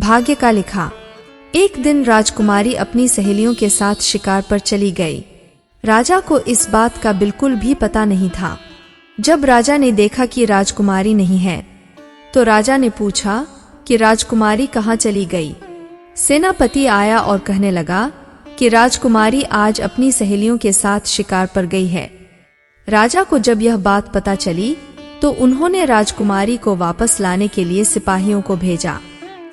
भाग्य का लिखा। एक दिन राजकुमारी अपनी सहेलियों के साथ शिकार पर चली गई। राजा को इस बात का बिल्कुल भी पता नहीं था। जब राजा ने देखा कि राजकुमारी नहीं है, तो राजा ने पूछा कि राजकुमारी कहाँ चली गई। सेनापति आया और कहने लगा कि राजकुमारी आज अपनी सहेलियों के साथ शिकार पर गई है। राजा को जब यह बात पता चली, तो उन्होंने राजकुमारी को वापस लाने के लिए सिपाहियों को भेजा।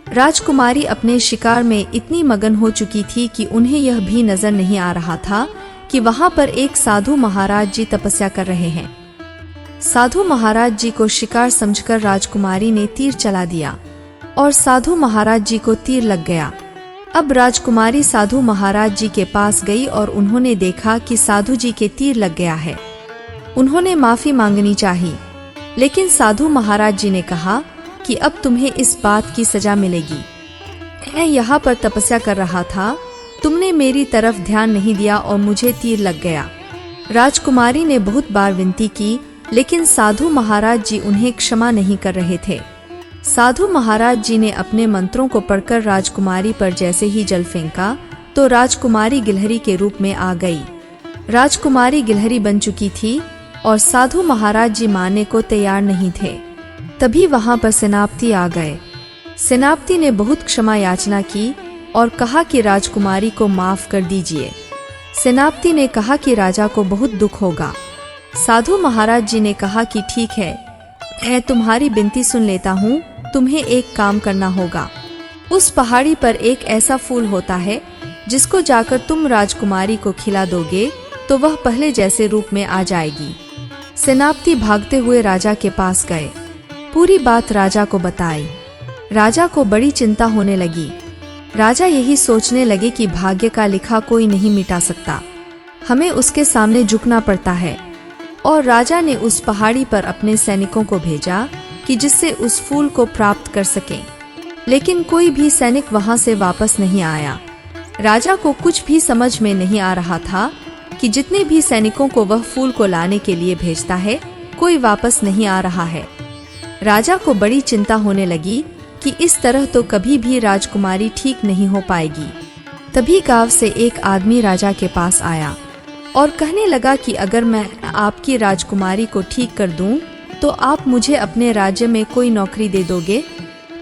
राजकुमारी अपने शिकार में इतनी मगन हो चुकी थी कि उन्हें यह भी नजर नहीं आ रहा था कि वहां पर एक साधु महाराज जी तपस्या कर रहे हैं। साधु महाराज जी को शिकार समझकर राजकुमारी ने तीर चला दिया और साधु महाराज जी को तीर लग गया। अब राजकुमारी साधु महाराज जी के पास गई और उन्होंने देखा कि साधु जी के तीर लग गया है। उन्होंने माफी मांगनी चाहिए, लेकिन साधु महाराज जी ने कहा कि अब तुम्हें इस बात की सजा मिलेगी। मैं यहाँ पर तपस्या कर रहा था, तुमने मेरी तरफ ध्यान नहीं दिया और मुझे तीर लग गया। राजकुमारी ने बहुत बार विनती की, लेकिन साधु महाराज जी उन्हें क्षमा नहीं कर रहे थे। साधु महाराज जी ने अपने मंत्रों को पढ़कर राजकुमारी पर जैसे ही जल फेंका, तो राजकुमारी गिलहरी के रूप में आ गई। राजकुमारी गिलहरी बन चुकी थी और साधु महाराज जी मारने को तैयार नहीं थे। तभी वहां पर सेनापति आ गए। सेनापति ने बहुत क्षमा याचना की और कहा कि राजकुमारी को माफ कर दीजिए। सेनापति ने कहा कि राजा को बहुत दुख होगा। साधु महाराज जी ने कहा कि ठीक है, मैं तुम्हारी विनती सुन लेता हूँ, तुम्हें एक काम करना होगा। उस पहाड़ी पर एक ऐसा फूल होता है जिसको जाकर तुम राजकुमारी को खिला दोगे तो वह पहले जैसे रूप में आ जाएगी। सेनापति भागते हुए राजा के पास गए, पूरी बात राजा को बताई। राजा को बड़ी चिंता होने लगी। राजा यही सोचने लगे कि भाग्य का लिखा कोई नहीं मिटा सकता, हमें उसके सामने झुकना पड़ता है। और राजा ने उस पहाड़ी पर अपने सैनिकों को भेजा कि जिससे उस फूल को प्राप्त कर सकें, लेकिन कोई भी सैनिक वहां से वापस नहीं आया। राजा को कुछ भी समझ में नहीं आ रहा था कि जितने भी सैनिकों को वह फूल को लाने के लिए भेजता है, कोई वापस नहीं आ रहा है। राजा को बड़ी चिंता होने लगी कि इस तरह तो कभी भी राजकुमारी ठीक नहीं हो पाएगी। तभी गांव से एक आदमी राजा के पास आया और कहने लगा कि अगर मैं आपकी राजकुमारी को ठीक कर दूं, तो आप मुझे अपने राज्य में कोई नौकरी दे दोगे।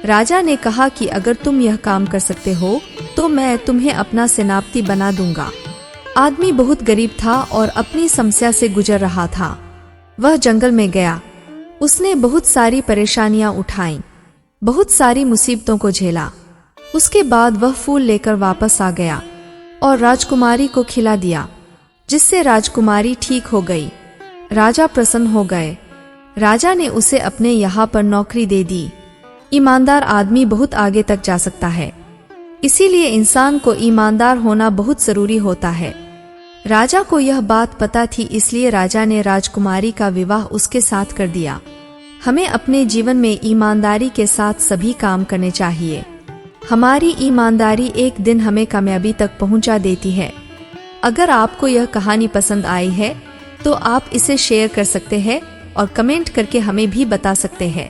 राजा ने कहा कि अगर तुम यह काम कर सकते हो तो मैं तुम्हें अपना सेनापति बना दूंगा। आदमी बहुत गरीब था और अपनी समस्या से गुजर रहा था। वह जंगल में गया। उसने बहुत सारी परेशानियां उठाईं, बहुत सारी मुसीबतों को झेला। उसके बाद वह फूल लेकर वापस आ गया और राजकुमारी को खिला दिया, जिससे राजकुमारी ठीक हो गई। राजा प्रसन्न हो गए। राजा ने उसे अपने यहाँ पर नौकरी दे दी। ईमानदार आदमी बहुत आगे तक जा सकता है, इसीलिए इंसान को ईमानदार होना बहुत जरूरी होता है। राजा को यह बात पता थी, इसलिए राजा ने राजकुमारी का विवाह उसके साथ कर दिया। हमें अपने जीवन में ईमानदारी के साथ सभी काम करने चाहिए। हमारी ईमानदारी एक दिन हमें कामयाबी तक पहुंचा देती है। अगर आपको यह कहानी पसंद आई है तो आप इसे शेयर कर सकते हैं और कमेंट करके हमें भी बता सकते हैं।